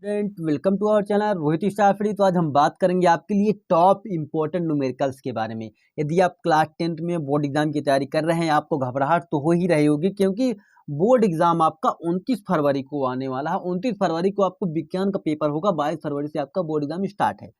Student welcome to our channel Rohit स्टाफरी। तो आज हम बात करेंगे आपके लिए टॉप इंपॉर्टेंट न्यूमेरिकल्स के बारे में। यदि आप क्लास 10th में बोर्ड एग्जाम की तैयारी कर रहे हैं, आपको घबराहट तो हो ही रही होगी क्योंकि बोर्ड एग्जाम आपका 29 फरवरी को आने वाला है। 29 फरवरी को आपको विज्ञान का पेपर होगा, 22 फरवरी से आपका बोर्ड एग्जाम स्टार्ट है।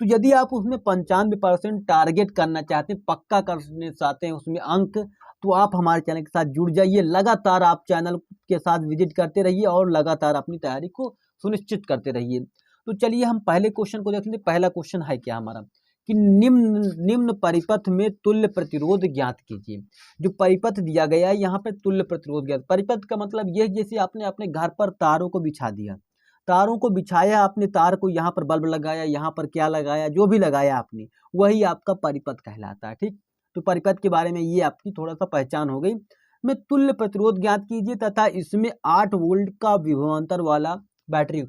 तो यदि आप उसमें 95% टारगेट करना चाहते हैं, पक्का करना चाहते हैं उसमें अंक, तो आप हमारे चैनल के साथ जुड़ जाइए। लगातार आप चैनल के साथ विजिट करते रहिए और लगातार अपनी तैयारी को सुनिश्चित करते रहिए। तो चलिए हम पहले क्वेश्चन को देख लेते हैं। पहला क्वेश्चन है क्या हमारा कि निम्न निम्न परिपथ में तुल्य प्रतिरोध ज्ञात कीजिए। जो परिपथ दिया गया है यहाँ पे तुल्य प्रतिरोध ज्ञात। परिपथ का मतलब यह जैसे आपने अपने घर पर तारों को बिछा दिया, तारों को बिछाया, आपने तार को यहाँ पर बल्ब लगाया, यहाँ पर क्या लगाया, जो भी लगाया आपने, वही आपका परिपथ कहलाता है। ठीक, तो परिपथ के बारे में ये आपकी थोड़ा सा पहचान हो गई। में तुल्य प्रतिरोध ज्ञात कीजिए तथा इसमें 8 वोल्ट का विभवांतर वाला बैटरी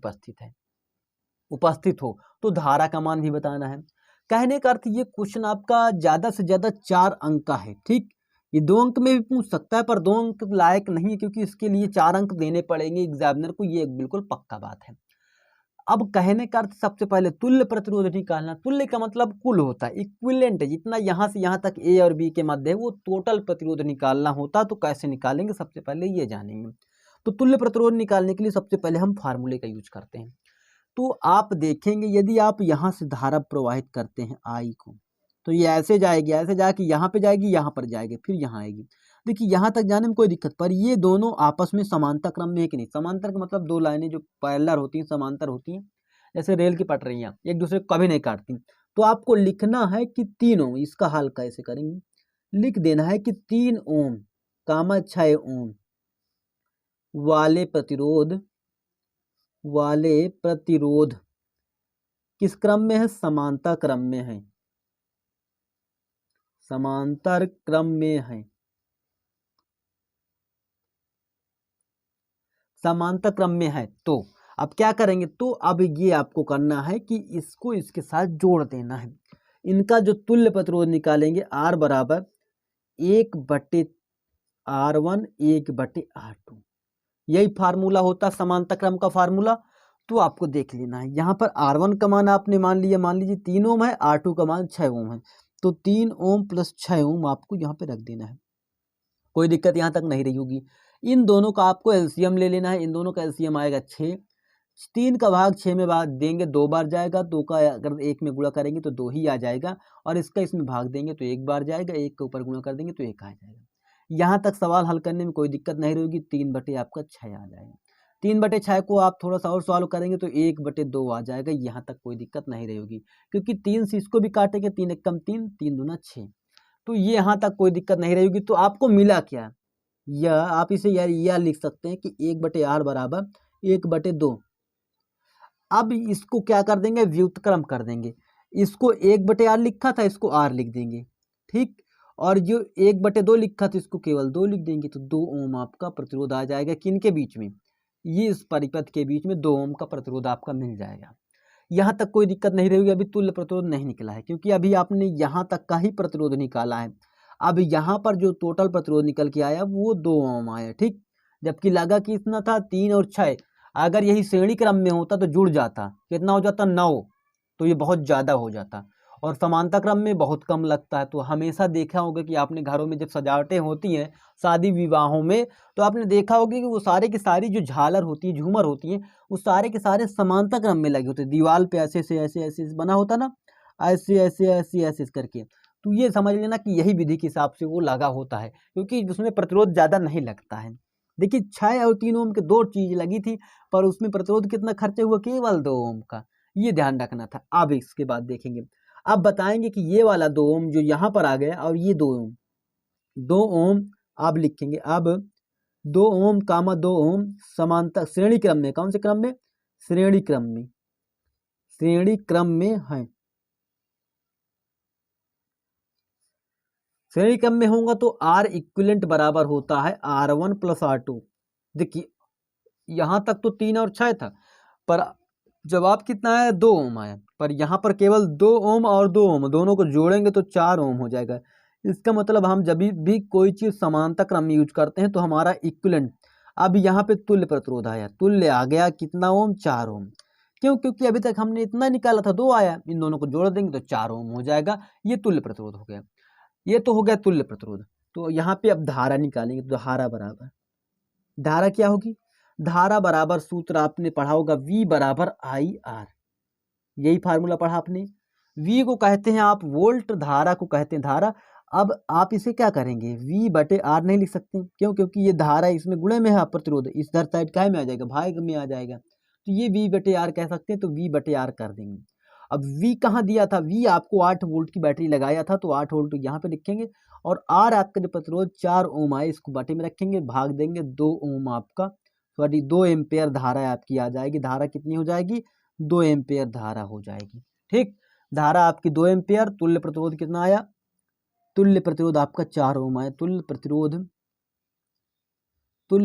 उपस्थित हो तो धारा का मान भी बताना है। कहने का अर्थ ये क्वेश्चन आपका ज्यादा से ज्यादा 4 अंक का है। ठीक, ये 2 अंक में भी पूछ सकता है पर 2 अंक लायक नहीं है क्योंकि इसके लिए 4 अंक देने पड़ेंगे एग्जामिनर को, ये बिल्कुल पक्का बात है। अब कहने का अर्थ सबसे पहले तुल्य प्रतिरोध निकालना। तुल्य का मतलब कुल होता है, इक्विवेलेंट है, जितना यहाँ से यहाँ तक ए और बी के मध्य है वो टोटल प्रतिरोध निकालना होता। तो कैसे निकालेंगे सबसे पहले ये जानेंगे। तो तुल्य प्रतिरोध निकालने के लिए सबसे पहले हम फार्मूले का यूज करते हैं। तो आप देखेंगे यदि आप यहाँ से धारा प्रवाहित करते हैं आई को, तो ये ऐसे जाएगी, ऐसे जाके यहाँ पे जाएगी, यहाँ पर जाएगी, फिर यहाँ आएगी। देखिए यहाँ तक जाने में कोई दिक्कत, पर ये दोनों आपस में समांतर क्रम में है कि नहीं। समांतर का मतलब 2 लाइनें जो पैरेलल होती हैं, समांतर होती हैं, जैसे रेल की पटरियाँ एक दूसरे को कभी नहीं काटती। तो आपको लिखना है कि 3 ओम, इसका हल कैसे करेंगे, लिख देना है कि 3 ओम कामा 6 ओम वाले प्रतिरोध किस क्रम में है, समांतर क्रम में है, समांतर क्रम में है, समांतर क्रम में है। तो अब क्या करेंगे, तो अब ये आपको करना है कि इसको इसके साथ जोड़ देना है। इनका जो तुल्य प्रतिरोध निकालेंगे R बराबर 1/R1 1/R2, यही फार्मूला होता है समांतर क्रम का फार्मूला। तो आपको देख लेना है, यहाँ पर R1 का मान आपने मान लीजिए 3 ओम है, R2 का मान 6 ओम है। तो 3 ओम प्लस 6 ओम आपको यहाँ पे रख देना है, कोई दिक्कत यहाँ तक नहीं रही होगी। इन दोनों का आपको एलसीएम ले लेना है। इन दोनों का एलसीएम आएगा 6, 3 का भाग 6 में भाग देंगे 2 बार जाएगा, 2 का अगर 1 में गुणा करेंगे तो 2 ही आ जाएगा, और इसका इसमें भाग देंगे तो 1 बार जाएगा, 1 के ऊपर गुणा कर देंगे तो 1 आ जाएगा। यहाँ तक सवाल हल करने में कोई दिक्कत नहीं रहेगी। 3 आपका 6 आ जाएगा। 3/6 को आप थोड़ा सा और सॉल्व करेंगे तो 1/2 आ जाएगा। यहाँ तक कोई दिक्कत नहीं रहेगी क्योंकि 3 से इसको भी काटेंगे, 3 1 कम 3, 3 दूना 6, तो ये यहाँ तक कोई दिक्कत नहीं रहेगी। तो आपको मिला क्या, यह आप इसे यह लिख सकते हैं कि 1/R बराबर 1/2। अब इसको क्या कर देंगे, व्युत्क्रम कर देंगे। इसको 1/R लिखा था, इसको R लिख देंगे। ठीक, और जो 1/2 लिखा था इसको केवल 2 लिख देंगे। तो 2 ओम आपका प्रतिरोध आ जाएगा। किन के बीच में, ये इस परिपथ के बीच में 2 ओम का प्रतिरोध आपका मिल जाएगा। यहाँ तक कोई दिक्कत नहीं रहेगी। अभी तुल्य प्रतिरोध नहीं निकला है क्योंकि अभी आपने यहाँ तक का ही प्रतिरोध निकाला है। अब यहाँ पर जो टोटल प्रतिरोध निकल के आया वो 2 ओम आया। ठीक, जबकि लगा कितना था 3 और 6, अगर यही श्रेणी क्रम में होता तो जुड़ जाता, कितना हो जाता 9, तो ये बहुत ज़्यादा हो जाता, और समांतर क्रम में बहुत कम लगता है। तो हमेशा देखा होगा कि आपने घरों में जब सजावटें होती हैं शादी विवाहों में, तो आपने देखा होगा कि वो सारे की सारी जो झालर होती है, झूमर होती हैं, वो सारे के सारे समांतर क्रम में लगे होते हैं। दीवार पे ऐसे ऐसे ऐसे ऐसे बना होता ना, ऐसे ऐसे ऐसे ऐसे करके। तो ये समझ लेना कि यही विधि के हिसाब से वो लगा होता है क्योंकि उसमें प्रतिरोध ज़्यादा नहीं लगता है। देखिए 6 और 3 ओम के 2 चीज़ लगी थी, पर उसमें प्रतिरोध कितना खर्चे हुआ, केवल 2 ओम का, ये ध्यान रखना था। अब इसके बाद देखेंगे, अब बताएंगे कि ये वाला 2 ओम जो यहाँ पर आ गया और ये 2 ओम आप लिखेंगे। अब 2 ओम कामा 2 ओम समांतर श्रेणी क्रम में, कौन से क्रम में, श्रेणी क्रम में, श्रेणी क्रम में है। श्रेणी क्रम में होगा तो R इक्विवेलेंट बराबर होता है R1 प्लस R2। देखिए यहाँ तक तो 3 और 6 था, पर जवाब कितना आया, 2 ओम आया, पर यहाँ पर केवल 2 ओम और 2 ओम दोनों को जोड़ेंगे तो 4 ओम हो जाएगा। इसका मतलब हम जब भी कोई चीज़ समांतर क्रम में यूज करते हैं तो हमारा इक्विवेलेंट, अब यहाँ पे तुल्य प्रतिरोध आया, तुल्य आ गया कितना ओम, 4 ओम। क्यों? क्योंकि अभी तक हमने इतना निकाला था, 2 आया, इन दोनों को जोड़ देंगे तो 4 ओम हो जाएगा। ये तुल्य प्रतिरोध हो गया। ये तो हो गया तुल्य प्रतिरोध। तो यहाँ पे अब धारा निकालेंगे, तो धारा बराबर, धारा क्या होगी? धारा बराबर सूत्र आपने पढ़ा होगा, V बराबर IR, यही फार्मूला पढ़ा आपने। V को कहते हैं आप वोल्ट, धारा को कहते हैं धारा। अब आप इसे क्या करेंगे, V बटे R नहीं लिख सकते, क्यों? क्योंकि ये धारा इसमें गुणे में है प्रतिरोध, इस धर साइड काय में आ जाएगा, भाग में आ जाएगा, तो ये V बटे R कह सकते हैं, तो V बटे R कर देंगे। अब V कहाँ दिया था, V आपको 8 वोल्ट की बैटरी लगाया था, तो 8 वोल्ट यहाँ पे लिखेंगे, और R आपका जो प्रतिरोध 4 ओम आए, इसको बटे में रखेंगे, भाग देंगे 2 ओम आपका, सॉरी 2 एम्पेयर धारा आपकी आ जाएगी। धारा कितनी हो जाएगी, 2 एम्पेयर धारा हो जाएगी। ठीक, धारा आपकी 2 एम्पेयर, तुल्य प्रतिरोध कितना आया, तुल्य प्रतिरोध आपका 4 ओम आया, तुल्य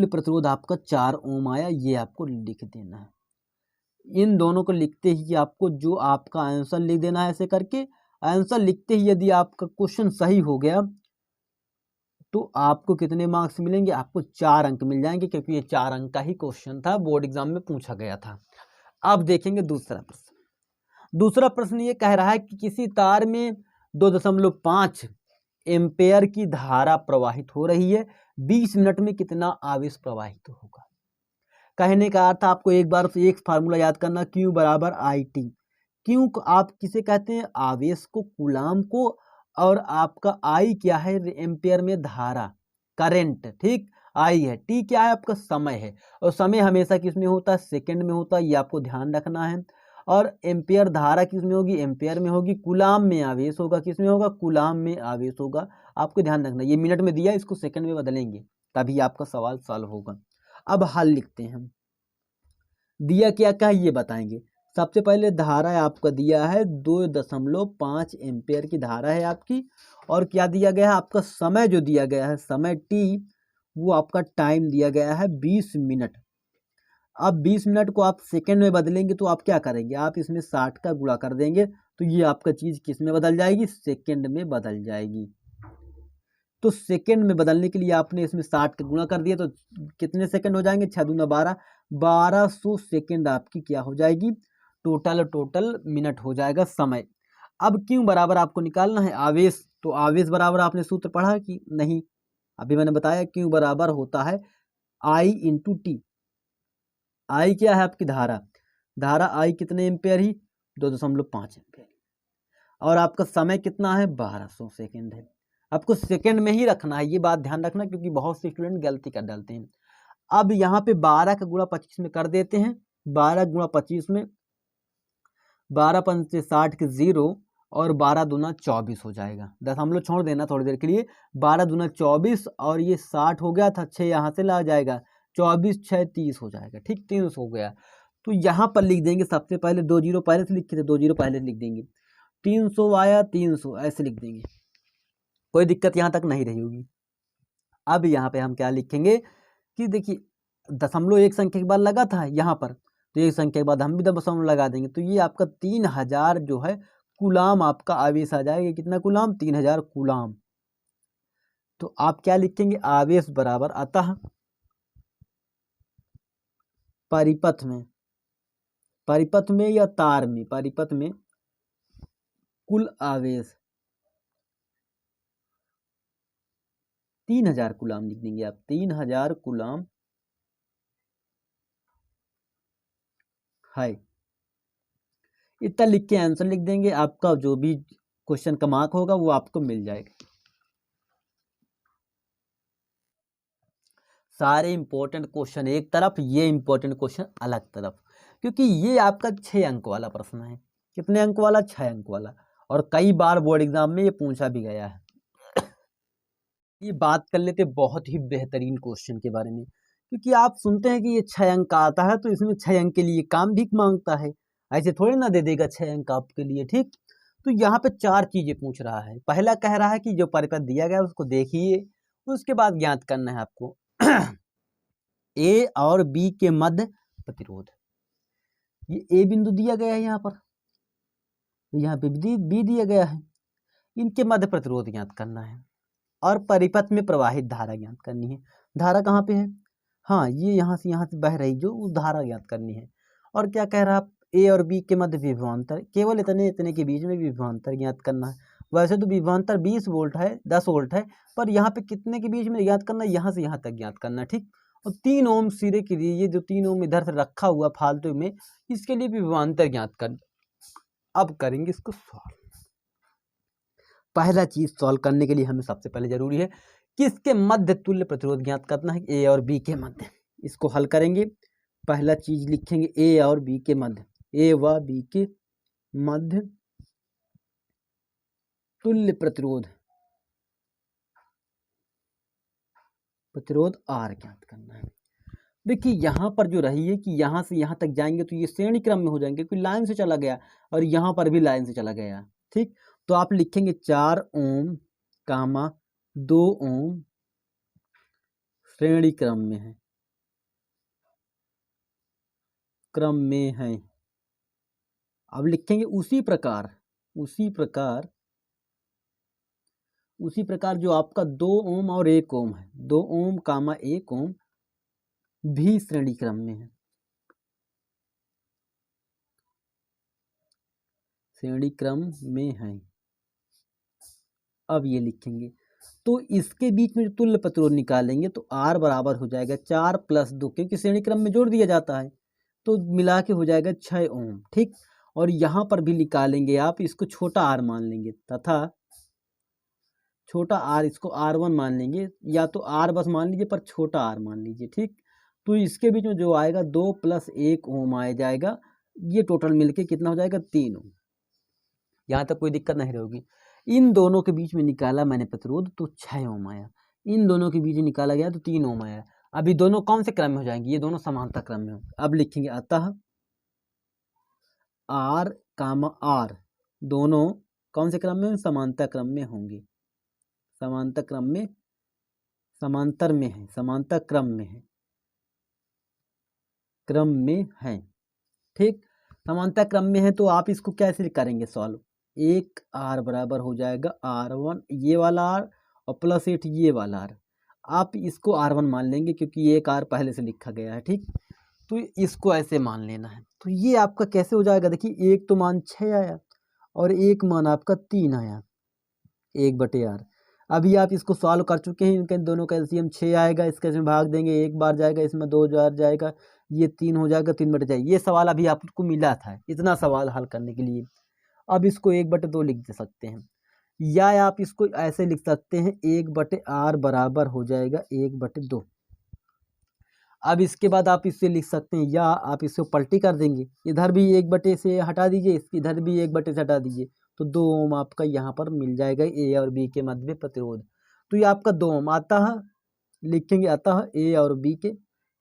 प्रतिरोध आपका 4 ओम आया। ये आपको लिख देना है। इन दोनों को लिखते ही आपको जो आपका आंसर लिख देना है, ऐसे करके आंसर लिखते ही यदि आपका क्वेश्चन सही हो गया तो आपको कितने मार्क्स मिलेंगे, आपको 4 अंक मिल जाएंगे, क्योंकि ये 4 अंक का ही क्वेश्चन था, बोर्ड एग्जाम में पूछा गया था। अब देखेंगे दूसरा प्रश्न। दूसरा प्रश्न ये कह रहा है कि किसी तार में 2.5 एम्पेयर की धारा प्रवाहित हो रही है, 20 मिनट में कितना आवेश प्रवाहित होगा। कहने का अर्थ आपको एक बार से एक फार्मूला याद करना, Q बराबर IT। Q आप किसे कहते हैं, आवेश को, कूलाम को, और आपका I क्या है, एम्पेयर में धारा, करंट। ठीक, I है, T क्या है, आपका समय है, और समय हमेशा किस में होता है, सेकंड में होता है, ये आपको ध्यान रखना है। और एम्पेयर धारा किस में होगी, एम्पेयर में होगी। कूलाम में आवेश होगा, किस में होगा, कूलाम में आवेश होगा। आपको ध्यान रखना, ये मिनट में दिया, इसको सेकंड में बदलेंगे, तभी आपका सवाल सॉल्व होगा। अब हल लिखते हैं हम। दिया क्या क्या ये बताएंगे। सबसे पहले धारा आपका दिया है 2.5 एम्पेयर की धारा है आपकी, और क्या दिया गया है, आपका समय जो दिया गया है, समय t, वो आपका टाइम दिया गया है 20 मिनट। अब 20 मिनट को आप सेकंड में बदलेंगे तो आप क्या करेंगे, आप इसमें 60 का गुणा कर देंगे, तो ये आपका चीज किस में बदल जाएगी, सेकंड में बदल जाएगी। तो सेकंड में बदलने के लिए आपने इसमें 60 का गुणा कर दिया, तो कितने सेकंड हो जाएंगे, 6 दूना 12, 1200 सेकंड आपकी क्या हो जाएगी, टोटल मिनट हो जाएगा समय। अब क्यों बराबर आपको निकालना है, आवेश, तो आवेश बराबर आपने सूत्र पढ़ा कि नहीं, अभी मैंने बताया क्यों बराबर होता है I इंटू टी। आई क्या है, आपकी धारा, धारा आई कितने एम्पेयर ही, 2.5 एम्पेयर, और आपका समय कितना है, 1200 सेकंड है। आपको सेकंड में ही रखना है, ये बात ध्यान रखना, क्योंकि बहुत से स्टूडेंट गलती कर डालते हैं। अब यहाँ पे 12 का गुणा 25 में कर देते हैं, 12 गुणा 25 में, 12 पंचे 60 के 0, और 12 दूना 24 हो जाएगा। दशमलव छोड़ देना थोड़ी देर के लिए, 12 दूना 24, और ये 60 हो गया था, 6 यहाँ से ला जाएगा, 24 6 30 हो जाएगा। ठीक, 300 हो गया। तो यहाँ पर लिख देंगे, सबसे पहले 2 जीरो पहले से लिखे थे, 2 जीरो पहले से लिख देंगे, 300 आया, 300 ऐसे लिख देंगे, कोई दिक्कत यहाँ तक नहीं रही होगी। अब यहाँ पे हम क्या लिखेंगे कि देखिए, दशमलव एक संख्या के बाद लगा था यहाँ पर, तो एक संख्या के बाद हम भी दशमलव लगा देंगे, तो ये आपका 3000 जो है कूलाम आपका आवेश आ जाएगा। कितना कूलाम, 3000 कूलाम। तो आप क्या लिखेंगे, आवेश बराबर, अतः परिपथ में या तार में, परिपथ में कुल आवेश 3000 कूलाम लिख देंगे आप, 3000 कूलाम है। इतना लिख के आंसर लिख देंगे, आपका जो भी क्वेश्चन का मार्क होगा वो आपको मिल जाएगा। सारे इंपॉर्टेंट क्वेश्चन एक तरफ, ये इंपॉर्टेंट क्वेश्चन अलग तरफ, क्योंकि ये आपका 6 अंक वाला प्रश्न है। कितने अंक वाला, 6 अंक वाला, और कई बार बोर्ड एग्जाम में ये पूछा भी गया है। ये बात कर लेते बहुत ही बेहतरीन क्वेश्चन के बारे में, क्योंकि आप सुनते हैं कि ये 6 अंक का आता है, तो इसमें 6 अंक के लिए काम भी मांगता है, ऐसे थोड़ी ना दे देगा 6 अंक आपके लिए। ठीक, तो यहाँ पे 4 चीजें पूछ रहा है। पहला कह रहा है कि जो परिपथ दिया गया उसको देखिए, उसके बाद ज्ञात करना है आपको ए और बी के मध्य प्रतिरोध। ये ए बिंदु दिया गया है यहाँ पर, तो यहाँ पे बी दिया गया है, इनके मध्य प्रतिरोध ज्ञात करना है, और परिपथ में प्रवाहित धारा ज्ञात करनी है। धारा कहाँ पे है, हाँ ये यहाँ से बह रही जो, उस धारा ज्ञात करनी है। और क्या कह रहा है, ए और बी के मध्य विभवांतर, केवल इतने इतने के बीच में विभवांतर ज्ञात करना है। वैसे तो विभवांतर 20 वोल्ट है, 10 वोल्ट है, पर यहाँ पे कितने के बीच में ज्ञात करना है, यहाँ से यहाँ तक ज्ञात करना है, ठीक। और 3 ओम सिरे के लिए, ये जो 3 ओम इधर से रखा हुआ फालतू में, इसके लिए विभवांतर ज्ञात कर। अब करेंगे इसको सॉल्व। पहला चीज सॉल्व करने के लिए हमें सबसे पहले जरूरी है किसके मध्य तुल्य प्रतिरोध ज्ञात करना है, ए और बी के मध्य। इसको हल करेंगे, पहला चीज लिखेंगे ए और बी के मध्य, ए व बी के मध्य तुल्य प्रतिरोध, प्रतिरोध आर ज्ञात करना है। देखिए यहाँ पर जो रही है कि यहाँ से यहाँ तक जाएंगे तो ये श्रेणी क्रम में हो जाएंगे, क्योंकि लाइन से चला गया और यहाँ पर भी लाइन से चला गया, ठीक। तो आप लिखेंगे 4 ओम कामा 2 ओम श्रेणी क्रम में है, क्रम में है। अब लिखेंगे उसी प्रकार जो आपका 2 ओम और 1 ओम है, 2 ओम कामा 1 ओम भी श्रेणी क्रम में है, श्रेणी क्रम में है। अब ये लिखेंगे, तो इसके बीच में तुल्य प्रतिरोध निकालेंगे तो R बराबर हो जाएगा 4 + 2, क्योंकि श्रेणी क्रम में जोड़ दिया जाता है, तो मिला के हो जाएगा 6 ओम, ठीक। और यहाँ पर भी निकालेंगे आप, इसको छोटा r मान लेंगे तथा छोटा r इसको R1 मान लेंगे, या तो R बस मान लीजिए पर छोटा r मान लीजिए, ठीक। तो इसके बीच में जो आएगा 2 + 1 ओम आ जाएगा, ये टोटल मिलके कितना हो जाएगा 3 ओम। यहाँ तक कोई दिक्कत नहीं रहेगी। इन दोनों के बीच में निकाला मैंने प्रतिरोध तो 6 ओम आया, इन दोनों के बीच निकाला गया तो 3 ओम आया। अभी दोनों कौन से क्रम में हो जाएंगे, ये दोनों समांतर क्रम में हो। अब लिखेंगे अतः R, R दोनों कौन से क्रम में, समांतर क्रम में होंगे, समांतर क्रम में, समांतर में है, समांतर क्रम में है, क्रम में है, ठीक। समांतर क्रम में है तो आप इसको कैसे करेंगे सॉल्व, 1 R बराबर हो जाएगा R1 ये वाला R और +8 ये वाला R। आप इसको R1 मान लेंगे क्योंकि एक R पहले से लिखा गया है, ठीक। तो इसको ऐसे मान लेना है। तो ये आपका कैसे हो जाएगा, देखिए एक तो मान 6 आया और एक मान आपका 3 आया, 1/R। अभी आप इसको सॉल्व कर चुके हैं, इनके दोनों का एलसीएम 6 आएगा, इसके इसमें भाग देंगे, 1 बार जाएगा, इसमें 2 बार जाएगा, ये 3 हो जाएगा, 3/जाएगा। ये सवाल अभी आपको मिला था, इतना सवाल हल करने के लिए। अब इसको 1/2 लिख दे सकते हैं, या आप इसको ऐसे लिख सकते हैं 1/R बराबर हो जाएगा 1/2। अब इसके बाद आप इससे लिख सकते हैं, या आप इसको पलटी कर देंगे, इधर भी 1/2 से हटा दीजिए, इधर भी 1/2 से हटा दीजिए, तो 2 ओम आपका यहाँ पर मिल जाएगा ए और बी के मध्य प्रतिरोध। तो ये आपका 2 ओम आता है, लिखेंगे अतः ए और बी के,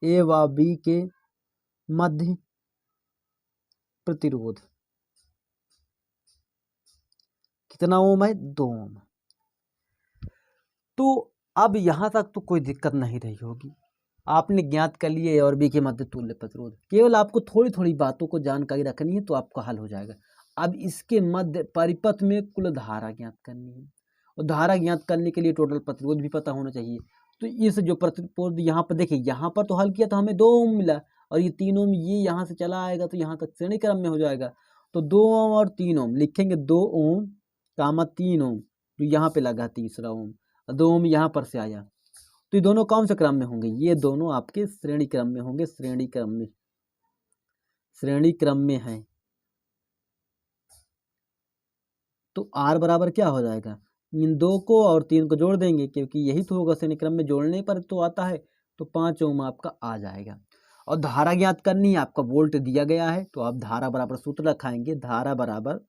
ए व बी के मध्य प्रतिरोध कितना ओम है, 2 ओम। तो अब यहाँ तक तो कोई दिक्कत नहीं रही होगी, आपने ज्ञात कर लिए ए और बी के मध्य तुल्य प्रतिरोध। केवल आपको थोड़ी थोड़ी बातों को जानकारी रखनी है तो आपका हल हो जाएगा। अब इसके मध्य परिपथ में कुल धारा ज्ञात करनी है, और धारा ज्ञात करने के लिए टोटल प्रतिरोध भी पता होना चाहिए। तो इस जो प्रतिरोध यहाँ पर देखिए, यहाँ पर तो हल किया तो हमें 2 ओम मिला, और ये 3 ओम ये यहाँ से चला आएगा तो यहाँ तक श्रेणी क्रम में हो जाएगा। तो 2 ओम और 3 ओम लिखेंगे, 2 ओम कामा 3 ओम, जो यहाँ पे लगा तीसरा ओम, 2 ओम यहाँ पर से आया, तो ये दोनों कौन से क्रम में होंगे, ये दोनों आपके श्रेणी क्रम में होंगे, श्रेणी क्रम में, श्रेणी क्रम में है। तो R बराबर क्या हो जाएगा, इन 2 को और 3 को जोड़ देंगे, क्योंकि यही तो होगा, श्रेणी क्रम में जोड़ने पर तो आता है, तो 5 ओम आपका आ जाएगा। और धारा ज्ञात करनी है, आपका वोल्ट दिया गया है, तो आप धारा बराबर सूत्र रखाएंगे, धारा बराबर,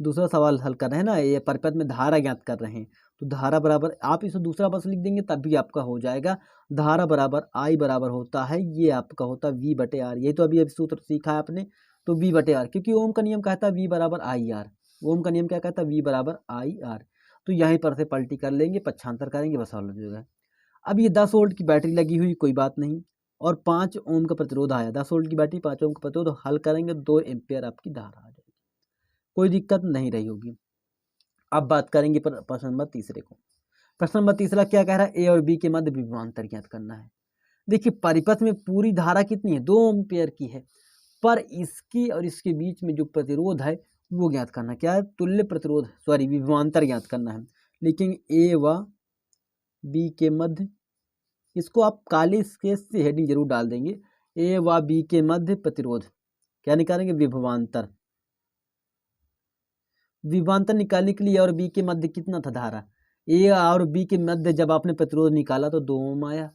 दूसरा सवाल हल कर रहे हैं ना, ये परिपथ में धारा ज्ञात कर रहे हैं, तो धारा बराबर आप इसे दूसरा बस लिख देंगे तब भी आपका हो जाएगा। धारा बराबर I बराबर होता है, ये आपका होता है V/R, यही तो अभी सूत्र सीखा है आपने, तो V/R, क्योंकि ओम का नियम कहता है V बराबर IR, ओम का नियम क्या कहता है, V बराबर IR। तो यहीं पर से पलटी कर लेंगे, पक्षांतर करेंगे, बस हल हो जाएगा। अब ये 10 वोल्ट की बैटरी लगी हुई, कोई बात नहीं, और 5 ओम का प्रतिरोध आया, 10 वोल्ट की बैटरी, 5 ओम का प्रतिरोध, हल करेंगे 2 एम्पियर आपकी धारा आ जाएगी, कोई दिक्कत नहीं रही होगी। अब बात करेंगे प्रश्न नंबर तीसरे को। प्रश्न नंबर तीसरा क्या कह रहा है, ए और बी के मध्य विभवांतर ज्ञात करना है। देखिए परिपथ में पूरी धारा कितनी है, 2 एम्पियर की है, पर इसकी और इसके बीच में जो प्रतिरोध है वो ज्ञात करना। क्या है? तुल्य प्रतिरोध, सॉरी विभवांतर ज्ञात करना है। लेकिन ए व बी के मध्य, इसको आप काले स्केच से हेडिंग जरूर डाल देंगे। ए व बी के मध्य प्रतिरोध क्या निकालेंगे? विभवांतर। विभवांतर निकालने के लिए और बी के मध्य कितना था धारा? ए और बी के मध्य जब आपने प्रतिरोध निकाला तो 2 ओम आया,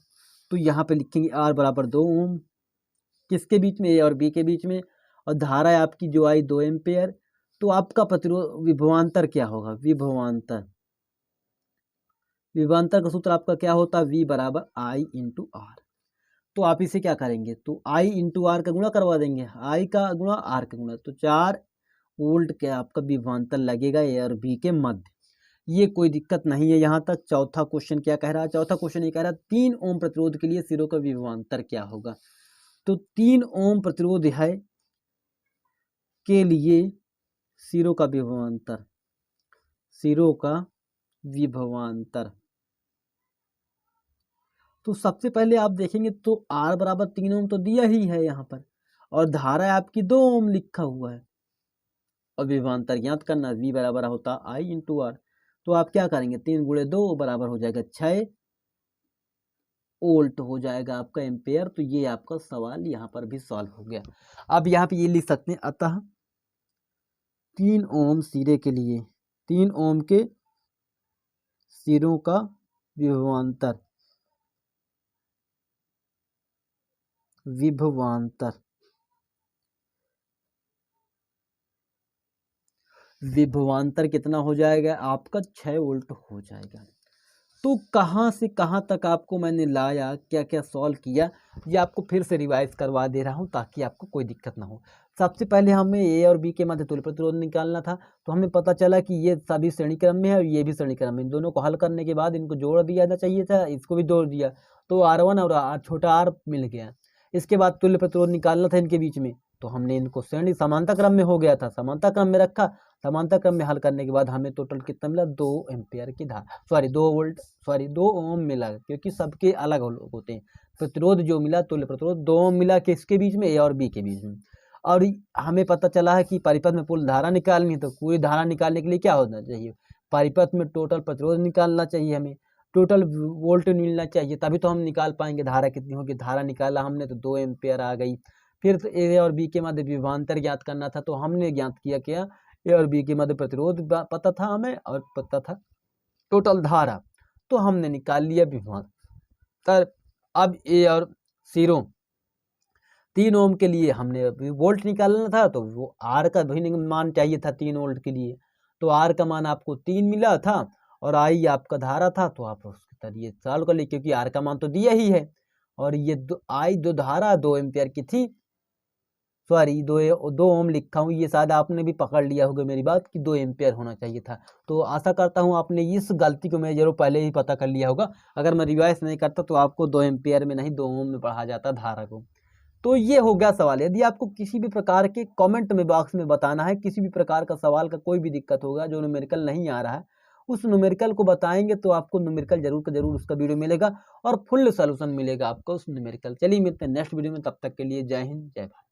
तो यहाँ पे लिखेंगे आर बराबर 2 ओम। किसके बीच में? ए और बी के बीच में। और धारा है आपकी जो आई 2 एम्पेयर। तो आपका प्रतिरोध विभवांतर क्या होगा? विभवांतर, विभवांतर का सूत्र आपका क्या होता है? V बराबर I इंटू आर। तो आप इसे क्या करेंगे? तो I इंटू आर का गुणा करवा देंगे, I का गुणा आर का गुणा, तो 4 वोल्ट के आपका विभवांतर लगेगा ए और बी के मध्य। ये कोई दिक्कत नहीं है यहाँ तक। चौथा क्वेश्चन क्या कह रहा है? चौथा क्वेश्चन ये कह रहा है 3 ओम प्रतिरोध के लिए सिरों का विभवांतर क्या होगा? तो 3 ओम प्रतिरोध है के लिए सिरों का विभवांतर, सिरों का विभवांतर, तो सबसे पहले आप देखेंगे तो R बराबर 3 ओम तो दिया ही है यहाँ पर, और धारा आपकी 2 ओम लिखा हुआ है, और विभवांतर ज्ञात करना। V बराबर होता I इंटू आर। तो आप क्या करेंगे? 3 गुणे 2 बराबर हो जाएगा 6 वोल्ट हो जाएगा आपका एम्पेयर। तो ये आपका सवाल यहाँ पर भी सॉल्व हो गया। अब यहाँ पे ये लिख सकते हैं, अतः 3 ओम सिरे के लिए, 3 ओम के सिरों का विभवांतर, विभवांतर, विभवांतर कितना हो जाएगा? आपका 6 वोल्ट हो जाएगा। तो कहाँ से कहाँ तक आपको मैंने लाया, क्या क्या सॉल्व किया, ये आपको फिर से रिवाइज करवा दे रहा हूँ ताकि आपको कोई दिक्कत ना हो। सबसे पहले हमें ए और बी के मध्य तुल्य प्रतिरोध निकालना था। तो हमें पता चला कि ये सभी श्रेणी क्रम में है और ये भी श्रेणी क्रम में। इन दोनों को हल करने के बाद इनको जोड़ दिया जाना चाहिए था, इसको भी जोड़ दिया, तो R1 और छोटा r मिल गया। इसके बाद तुल्य प्रतिरोध निकालना था इनके बीच में, तो हमने इनको श्रेणी समानता क्रम में हो गया था, समानता क्रम में रखा। समानता क्रम में हल करने के बाद हमें टोटल कितना मिला? 2 एम्पियर की धारा, सॉरी 2 वोल्ट, सॉरी 2 ओम मिला, क्योंकि सबके अलग होते हैं। प्रतिरोध जो मिला, तुल्य प्रतिरोध 2 ओम मिला, किसके बीच में? ए और बी के बीच में। और हमें पता चला है कि परिपथ में पूर्ण धारा निकालनी है, तो पूरी धारा निकालने के लिए क्या होना चाहिए? परिपथ में टोटल प्रतिरोध निकालना चाहिए, हमें टोटल वोल्ट मिलना चाहिए, तभी तो हम निकाल पाएंगे धारा कितनी होगी। धारा निकाला हमने तो 2 एम्पियर आ गई। फिर तो ए और बी के मध्य विभवांतर ज्ञात करना था, तो हमने ज्ञात किया क्या? ए और बी के मध्य प्रतिरोध पता था हमें, और पता था टोटल धारा, तो हमने निकाल लिया विभवांतर। अब ए और सिरों 3 ओम के लिए हमने वोल्ट निकालना था, तो वो आर का भी मान चाहिए था 3 वोल्ट के लिए, तो आर का मान आपको 3 मिला था, और आई आपका धारा था, तो आप उसके तरीके सॉल्व कर ली, क्योंकि आर का मान तो दिया ही है। और ये आई जो धारा 2 एम्पियर की थी, सॉरी 2 ओम लिखा हूँ, ये शायद आपने भी पकड़ लिया होगा मेरी बात कि 2 एम्पियर होना चाहिए था। तो आशा करता हूँ आपने इस गलती को मैं जरूर पहले ही पता कर लिया होगा। अगर मैं रिवाइज नहीं करता तो आपको 2 एम्पियर में नहीं 2 ओम में पढ़ा जाता धारा को। तो ये हो गया सवाल। यदि आपको किसी भी प्रकार के कमेंट में बॉक्स में बताना है, किसी भी प्रकार का सवाल का कोई भी दिक्कत होगा, जो न्यूमेरिकल नहीं आ रहा है, उस न्यूमेरिकल को बताएंगे तो आपको न्यूमेरिकल जरूर का जरूर उसका वीडियो मिलेगा और फुल सोल्यूशन मिलेगा आपको उस न्यूमेरिकल। चलिए मिलते हैं नेक्स्ट वीडियो में, तब तक के लिए जय हिंद जय भारत।